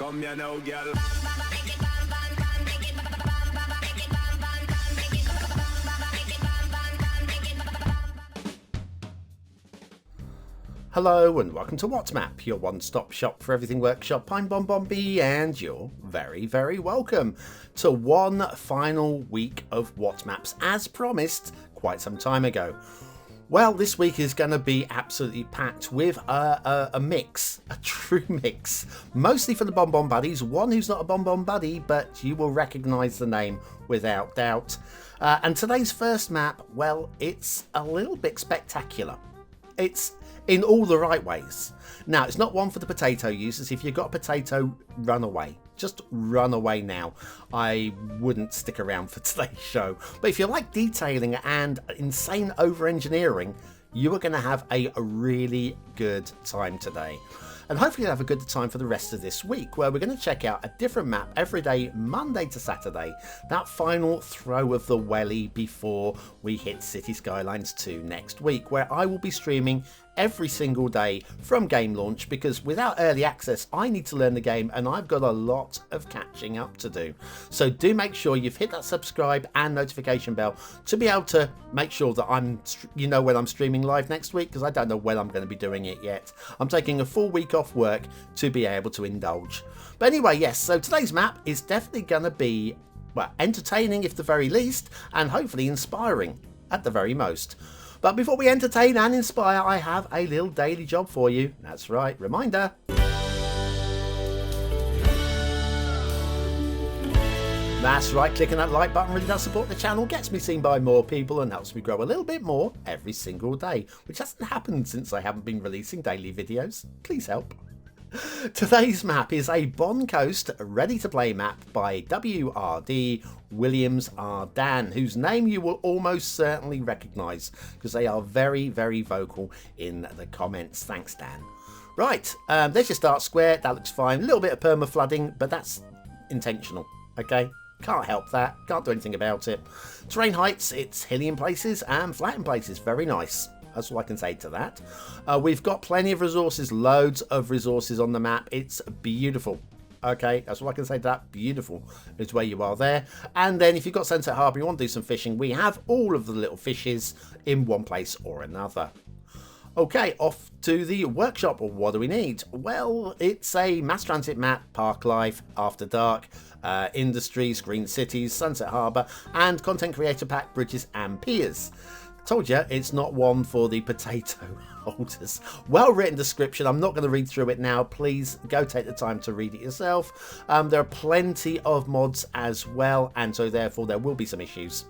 Come here now, girl. Hello and welcome to WhatMap, your one-stop shop for everything workshop. I'm BonBonB and you're very, very welcome to one final week of WhatMaps as promised quite some time ago. Well, this week is going to be absolutely packed with a mix, a true mix, mostly for the BonBon Buddies, one who's not a BonBon Buddy, but you will recognise the name without doubt. And today's first map, well, it's a little bit spectacular. It's in all the right ways. Now, it's not one for the potato users. If you've got a potato, run away. Just run away now. I wouldn't stick around for today's show. But if you like detailing and insane over-engineering, you are going to have a really good time today. And hopefully you'll have a good time for the rest of this week, where we're going to check out a different map every day, Monday to Saturday. That final throw of the welly before we hit Cities Skylines 2 next week, where I will be streaming every single day from game launch, because without early access I need to learn the game and I've got a lot of catching up to do. So do make sure you've hit that subscribe and notification bell to be able to make sure that when I'm streaming live next week, because I don't know when I'm going to be doing it yet. I'm taking a full week off work to be able to indulge. But anyway, yes, so today's map is definitely going to be, well, entertaining if the very least, and hopefully inspiring at the very most. But before we entertain and inspire, I have a little daily job for you. That's right, reminder. That's right, clicking that like button really does support the channel, gets me seen by more people and helps me grow a little bit more every single day, which hasn't happened since I haven't been releasing daily videos. Please help. Today's map is a Bon Coast ready-to-play map by WRD Williams R. Dan, whose name you will almost certainly recognise because they are very, very vocal in the comments. Thanks, Dan. Right, there's your start square. That looks fine. A little bit of perma-flooding, but that's intentional, okay? Can't help that. Can't do anything about it. Terrain heights, it's hilly in places and flat in places. Very nice. That's all I can say to that. We've got plenty of resources, loads of resources on the map. It's beautiful. Okay, that's all I can say to that. Beautiful is where you are there. And then if you've got Sunset Harbour, you want to do some fishing, we have all of the little fishes in one place or another. Okay, off to the workshop. What do we need? Well, it's a mass transit map, park life, after dark, industries, green cities, Sunset Harbour, and content creator pack, bridges and piers. Told you, it's not one for the potato holders. Well written description. I'm not going to read through it now. Please go take the time to read it yourself. There are plenty of mods as well, and so therefore there will be some issues.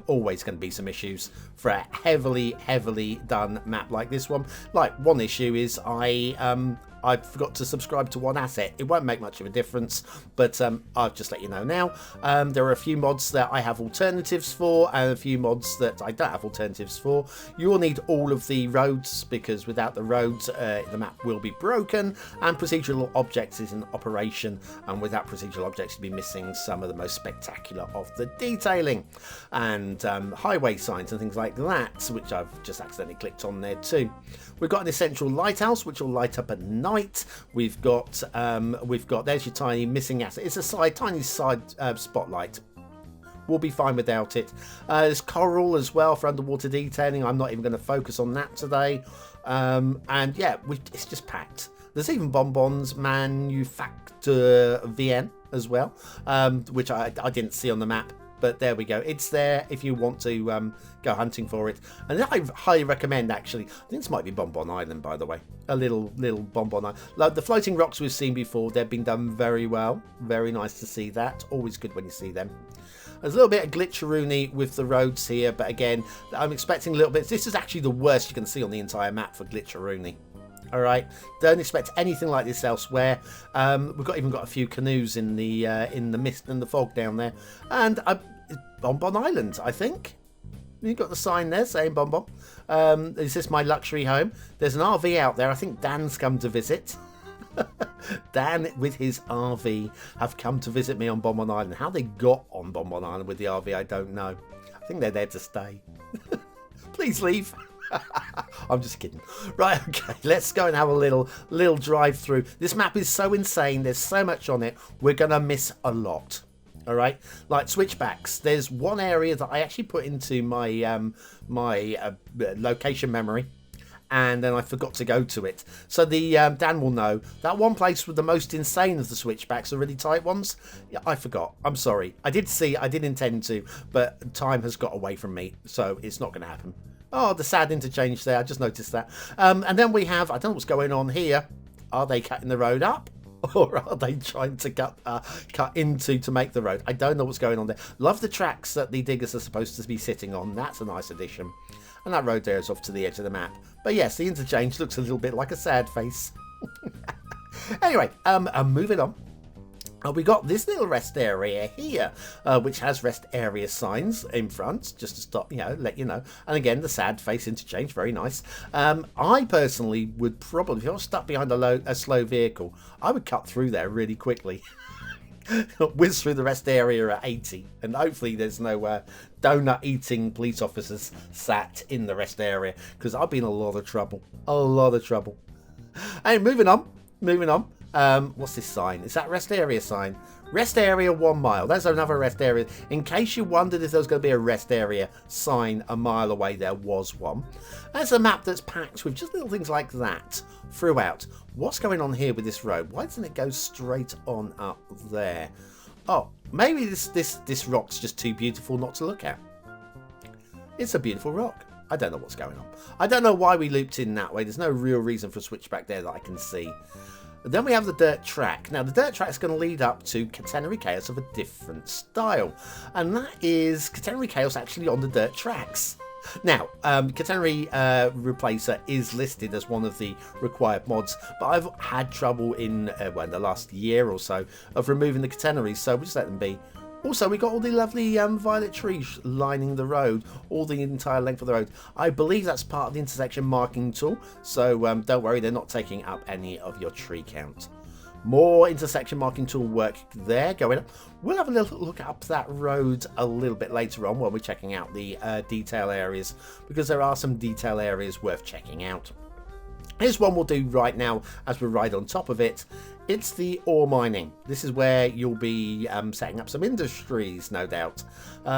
Always going to be some issues for a heavily done map like this one. Like, one issue is I forgot to subscribe to one asset. It won't make much of a difference, but I'll just let you know now. There are a few mods that I have alternatives for and a few mods that I don't have alternatives for. You will need all of the roads, because without the roads the map will be broken, and procedural objects is in operation, and without procedural objects you'll be missing some of the most spectacular of the detailing, and highway signs and things like that, which I've just accidentally clicked on there too. We've got an essential lighthouse which will light up at night. We've got there's your tiny missing asset. It's a tiny side spotlight. We'll be fine without it. There's coral as well for underwater detailing. I'm not even going to focus on that today. And yeah, it's just packed. There's even Bonbons Manufacture VN as well, which I didn't see on the map. But there we go. It's there if you want to go hunting for it. And I highly recommend, actually, I think this might be Bonbon Island, by the way. A little Bonbon Island. Like the floating rocks we've seen before, they've been done very well. Very nice to see that. Always good when you see them. There's a little bit of glitcheroony with the roads here, but again, I'm expecting a little bit. This is actually the worst you can see on the entire map for glitcheroony. All right, don't expect anything like this elsewhere. We've even got a few canoes in the mist and the fog down there, and Bonbon Island, I think. You've got the sign there saying Bonbon. Is this my luxury home? There's an RV out there. I think Dan's come to visit. Dan with his RV have come to visit me on Bonbon Island. How they got on Bonbon Island with the RV, I don't know. I think they're there to stay. Please leave. I'm just kidding. Right, okay, let's go and have a little drive through. This map is so insane. There's so much on it. We're going to miss a lot. All right, like switchbacks. There's one area that I actually put into my location memory, and then I forgot to go to it. So the Dan will know that one place with the most insane of the switchbacks, the really tight ones. Yeah, I forgot. I'm sorry. I did intend to, but time has got away from me, so it's not going to happen. Oh, the sad interchange there. I just noticed that. And then we have, I don't know what's going on here. Are they cutting the road up? Or are they trying to cut into to make the road? I don't know what's going on there. Love the tracks that the diggers are supposed to be sitting on. That's a nice addition. And that road there is off to the edge of the map. But yes, the interchange looks a little bit like a sad face. Anyway, moving on. We got this little rest area here, which has rest area signs in front, just to stop, let you know. And again, the sad face interchange, very nice. I personally would probably, if I was stuck behind a slow vehicle, I would cut through there really quickly. Whiz through the rest area at 80, and hopefully there's no donut eating police officers sat in the rest area, because I've been in a lot of trouble. And moving on. What's this sign? Is that rest area sign? Rest area 1 mile. That's another rest area. In case you wondered if there was going to be a rest area sign a mile away, there was one. That's a map that's packed with just little things like that throughout. What's going on here with this road? Why doesn't it go straight on up there? Oh, maybe this rock's just too beautiful not to look at. It's a beautiful rock. I don't know what's going on. I don't know why we looped in that way. There's no real reason for a switchback there that I can see. Then we have the dirt track. Now, the dirt track is going to lead up to Catenary Chaos of a different style. And that is Catenary Chaos actually on the dirt tracks. Now, Catenary Replacer is listed as one of the required mods, but I've had trouble in the last year or so of removing the Catenaries, so we'll just let them be. Also, we got all the lovely violet trees lining the road, all the entire length of the road. I believe that's part of the intersection marking tool, so don't worry, they're not taking up any of your tree count. More intersection marking tool work there going up. We'll have a little look up that road a little bit later on when we're checking out the detail areas, because there are some detail areas worth checking out. Here's one we'll do right now as we ride on top of it. It's the ore mining. This is where you'll be setting up some industries, no doubt.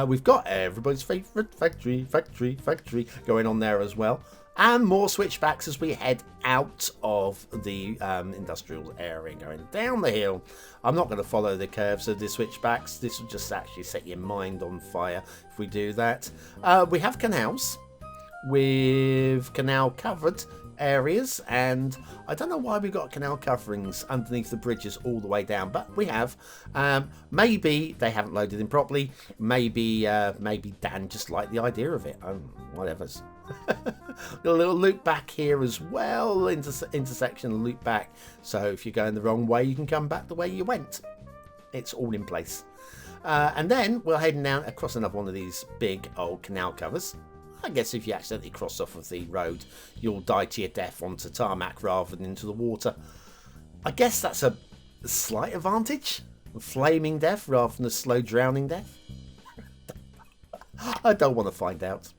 We've got everybody's favourite factory going on there as well. And more switchbacks as we head out of the industrial area, going down the hill. I'm not going to follow the curves of the switchbacks. This will just actually set your mind on fire if we do that. We have canals with canal covered areas, and I don't know why we've got canal coverings underneath the bridges all the way down, but we have. Maybe they haven't loaded in properly. Maybe Dan just liked the idea of it. Whatever's. A little loop back here as well, intersection loop back, so if you're going the wrong way you can come back the way you went. It's all in place. And then we're heading down across another one of these big old canal covers. I guess if you accidentally cross off of the road, you'll die to your death onto tarmac rather than into the water. I guess that's a slight advantage. A flaming death rather than a slow drowning death. I don't want to find out.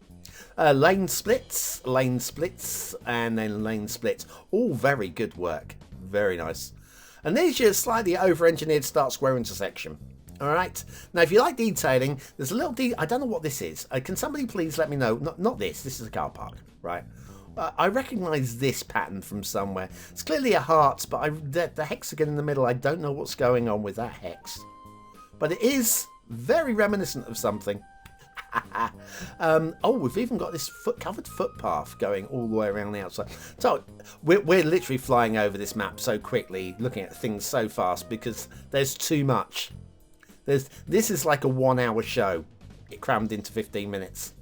Lane splits, and then lane splits. All very good work. Very nice. And there's your slightly over-engineered start square intersection. Alright, now if you like detailing, there's a little I don't know what this is. Can somebody please let me know? Not this is a car park, right? I recognise this pattern from somewhere. It's clearly a heart, but the hexagon in the middle, I don't know what's going on with that hex. But it is very reminiscent of something. Oh, we've even got this covered footpath going all the way around the outside. So we're literally flying over this map so quickly, looking at things so fast because there's too much. This is like a 1 hour show, it crammed into 15 minutes.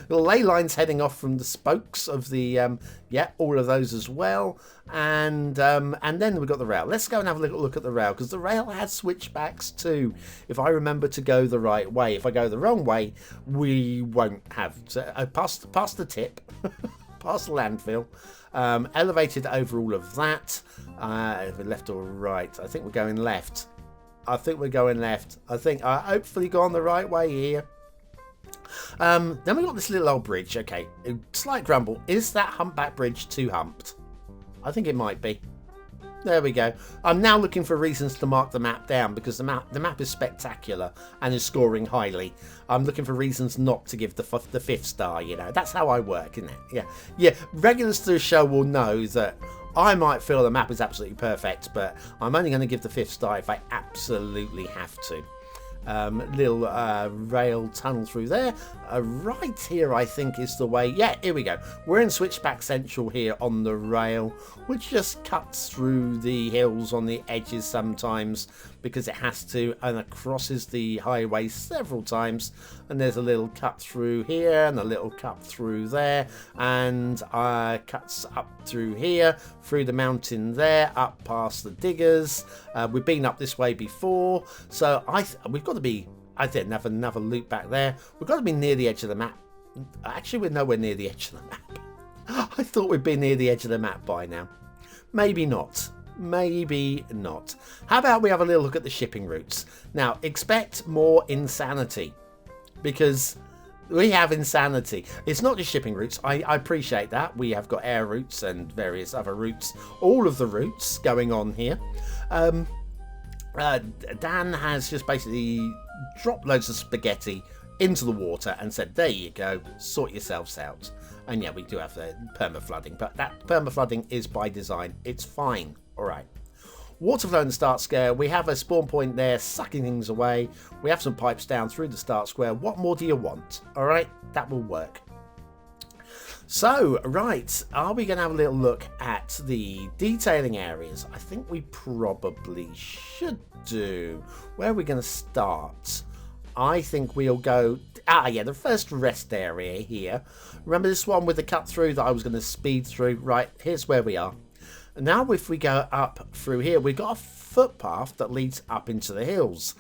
The ley lines heading off from the spokes of the, all of those as well. And then we've got the rail. Let's go and have a little look at the rail, because the rail has switchbacks too, if I remember to go the right way. If I go the wrong way, we won't have. So, past the tip, past the landfill, elevated over all of that. Left or right? I think we're going left. I think hopefully gone the right way here. Then we've got this little old bridge. Okay, slight grumble. Is that humpback bridge too humped? I think it might be. There we go. I'm now looking for reasons to mark the map down because the map is spectacular and is scoring highly. I'm looking for reasons not to give the fifth star, you know. That's how I work, isn't it? Yeah. Regulars to the show will know that I might feel the map is absolutely perfect, but I'm only going to give the fifth star if I absolutely have to. Little rail tunnel through there. Right here I think is the way. Yeah, here we go. We're in Switchback Central here on the rail, which just cuts through the hills on the edges sometimes because it has to, and it crosses the highway several times. And there's a little cut through here and a little cut through there, and cuts up through here, through the mountain there, up past the diggers. We've been up this way before, so we've got to be, I think, another loop back there. We've got to be near the edge of the map. Actually, we're nowhere near the edge of the map. I thought we'd be near the edge of the map by now. Maybe not. Maybe not. How about we have a little look at the shipping routes? Now, expect more insanity, because we have insanity. It's not just shipping routes. I appreciate that. We have got air routes and various other routes. All of the routes going on here. Dan has just basically dropped loads of spaghetti into the water and said, there you go, sort yourselves out. And yeah, we do have the perma-flooding, but that perma-flooding is by design. It's fine. All right. Water flow in the start square. We have a spawn point there sucking things away. We have some pipes down through the start square. What more do you want? All right, that will work. So, right, are we going to have a little look at the detailing areas? I think we probably should do. Where are we going to start? I think we'll go... the first rest area here. Remember this one with the cut through that I was going to speed through? Right, here's where we are. Now, if we go up through here, we've got a footpath that leads up into the hills.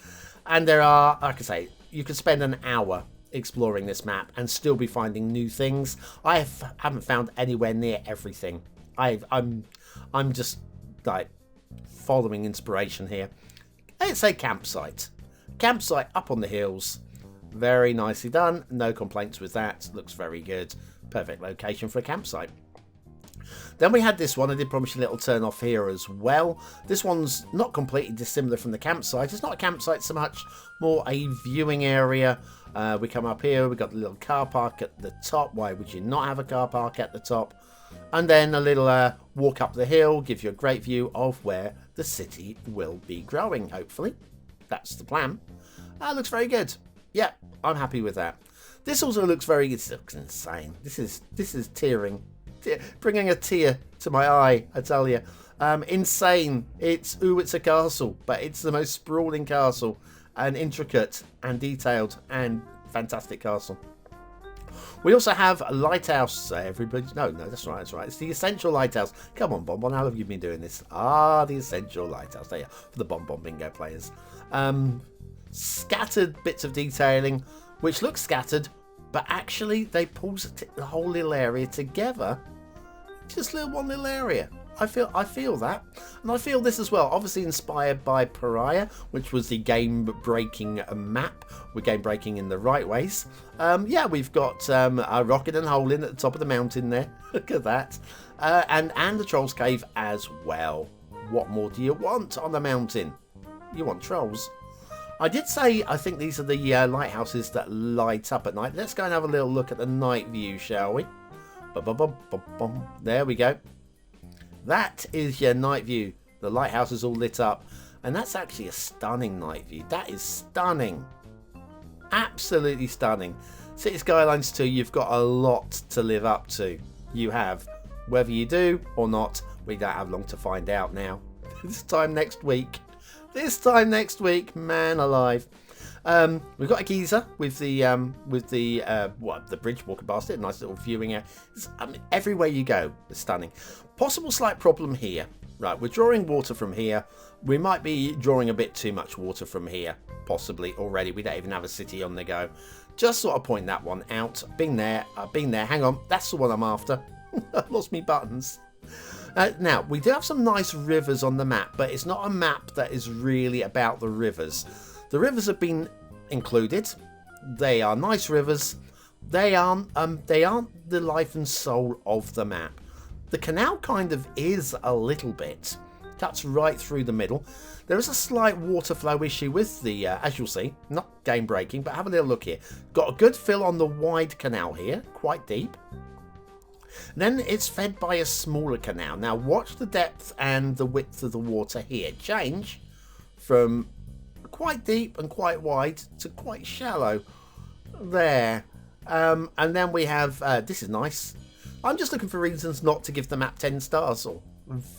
And there are, like I say, you could spend an hour exploring this map and still be finding new things. I haven't found anywhere near everything. I'm just like following inspiration here. It's a campsite. Campsite up on the hills. Very nicely done. No complaints with that. Looks very good. Perfect location for a campsite. Then we had this one. I did promise you a little turn off here as well. This one's not completely dissimilar from the campsite. It's not a campsite so much, more a viewing area. We come up here. We've got the little car park at the top. Why would you not have a car park at the top? And then a little walk up the hill. Gives you a great view of where the city will be growing, hopefully. That's the plan. Looks very good. Yeah, I'm happy with that. This also looks very good. It looks insane. This is tearing. Bringing a tear to my eye, I tell you. Insane. It's a castle, but it's the most sprawling castle, and intricate and detailed and fantastic castle. We also have a lighthouse. Everybody, no, that's right. It's the Essential Lighthouse. Come on, Bonbon, how have you been doing this? The Essential Lighthouse. There you are, for the BonBonBingo players. Scattered bits of detailing, which look scattered, but actually they pull the whole little area together. Just one little area. I feel that, and I feel this as well. Obviously inspired by Pariah, which was the game-breaking map. We're game-breaking in the right ways. Yeah, we've got a rocket and hole in at the top of the mountain there. Look at that, and the Trolls Cave as well. What more do you want on the mountain? You want trolls. I did say I think these are the lighthouses that light up at night. Let's go and have a little look at the night view, shall we? There we go. That is your night view. The lighthouse is all lit up, and that's actually a stunning night view. That is stunning. Absolutely stunning. Cities Skylines 2, you've got a lot to live up to. You have. Whether you do or not, we don't have long to find out now. This time next week. Man alive. We've got a geyser with the bridge walking past it. Nice little viewing area. Everywhere you go, it's stunning. Possible slight problem here. Right, we're drawing water from here. We might be drawing a bit too much water from here, possibly already. We don't even have a city on the go. Just sort of point that one out. Been there. Hang on, that's the one I'm after. I've lost me buttons. Now, we do have some nice rivers on the map, but it's not a map that is really about the rivers. The rivers have been included. They are nice rivers. They aren't the life and soul of the map. The canal kind of is a little bit. Cuts right through the middle. There is a slight water flow issue with the, as you'll see, not game breaking, but have a little look here. Got a good fill on the wide canal here, quite deep. Then it's fed by a smaller canal. Now watch the depth and the width of the water here change from quite deep and quite wide to quite shallow there. And then we have, this is nice. I'm just looking for reasons not to give the map 10 stars or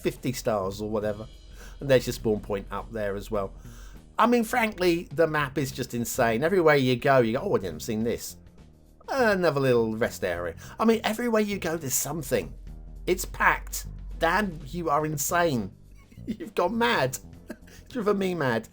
50 stars or whatever. And there's your spawn point up there as well. I mean, frankly, the map is just insane. Everywhere you go, oh, I haven't seen this. Another little rest area. I mean, everywhere you go, there's something. It's packed. Dan, you are insane. You've gone mad. Driven me mad.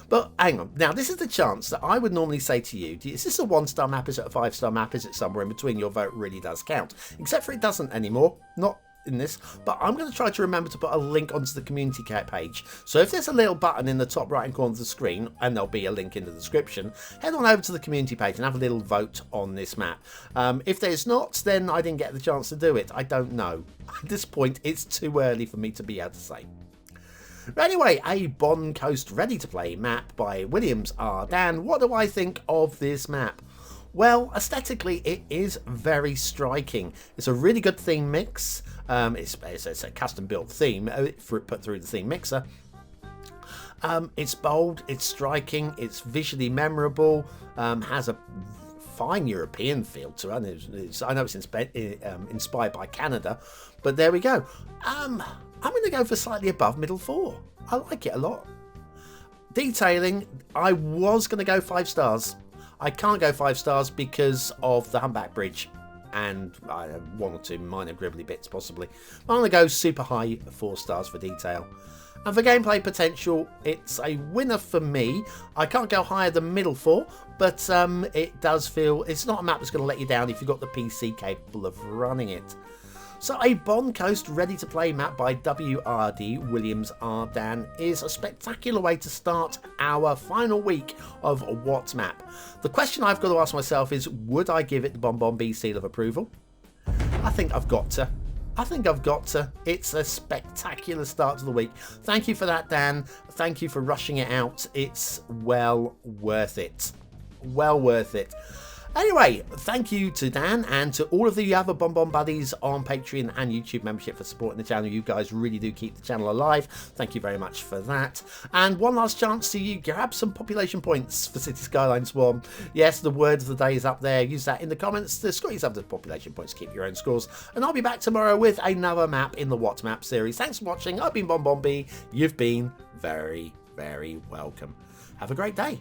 But hang on. Now, this is the chance that I would normally say to you, is this a 1-star map? Is it a 5-star map? Is it somewhere in between? Your vote really does count. Except for it doesn't anymore. Not in this, but I'm going to try to remember to put a link onto the community page. So if there's a little button in the top right hand corner of the screen, and there'll be a link in the description, head on over to the community page and have a little vote on this map. If there's not, then I didn't get the chance to do it. I don't know. At this point, it's too early for me to be able to say. But anyway, a Bond Coast ready to play map by Williams R. Dan. What do I think of this map? Well, aesthetically, it is very striking. It's a really good theme mix. It's a custom-built theme put through the theme mixer. It's bold, it's striking, it's visually memorable, has a fine European feel to it. I know it's inspired by Canada, but there we go. I'm going to go for slightly above middle 4. I like it a lot. Detailing, I was going to go 5 stars. I can't go 5 stars because of the humpback bridge and 1 or 2 minor gribbly bits possibly. I'm going to go super high 4 stars for detail. And for gameplay potential, it's a winner for me. I can't go higher than middle 4, but it does feel it's not a map that's going to let you down if you've got the PC capable of running it. So a Bond Coast ready to play map by WRD Williams R. Dan is a spectacular way to start our final week of What Map. The question I've got to ask myself is, would I give it the BonBonB seal of approval? I think I've got to. It's a spectacular start to the week. Thank you for that, Dan. Thank you for rushing it out. It's well worth it. Well worth it. Anyway, thank you to Dan and to all of the other BonBon buddies on Patreon and YouTube membership for supporting the channel. You guys really do keep the channel alive. Thank you very much for that. And one last chance to grab some population points for Cities Skylines 1. Yes, the word of the day is up there. Use that in the comments to score yourself the population points to keep your own scores. And I'll be back tomorrow with another map in the What Map series. Thanks for watching. I've been BonBonB. You've been very, very welcome. Have a great day.